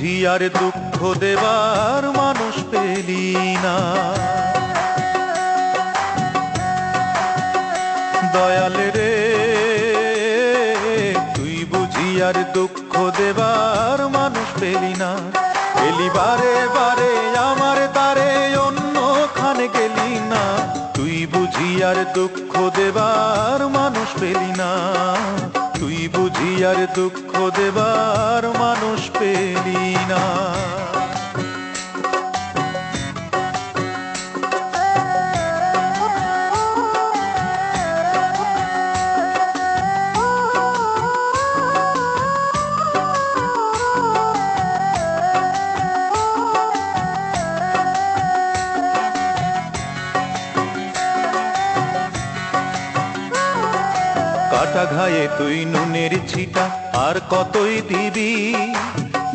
বুঝি আর দুঃখ দেবার মানুষ পেলি না। দয়াল রে তুই বুঝি আর দুঃখ দেবার মানুষ পেলি না। এলি বারে বারে আমার দ্বারে অন্যখানে গেলি না। তুই বুঝি আর দুঃখ দেবার মানুষ পেলি না। তুই বুঝি আর দুঃখ দেবার মানুষ পেলি না। কাটা ঘায়ে তুই নুনের ছিটা আর কতই দিবি।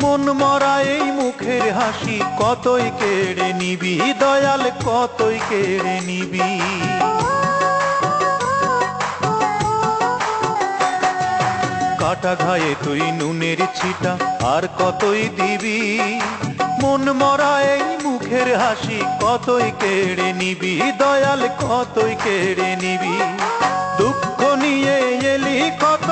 মন মরা এই মুখের হাসি কতই কেড়ে নিবি। দয়াল কতই কেড়ে নিবি। কাটা ঘায়ে তুই নুনের ছিটা আর কতই দিবি। মন মরা এই মুখের হাসি কতই কেড়ে নিবি। দয়াল কতই কেড়ে নিবি। দুঃখ নিয়ে এলি কত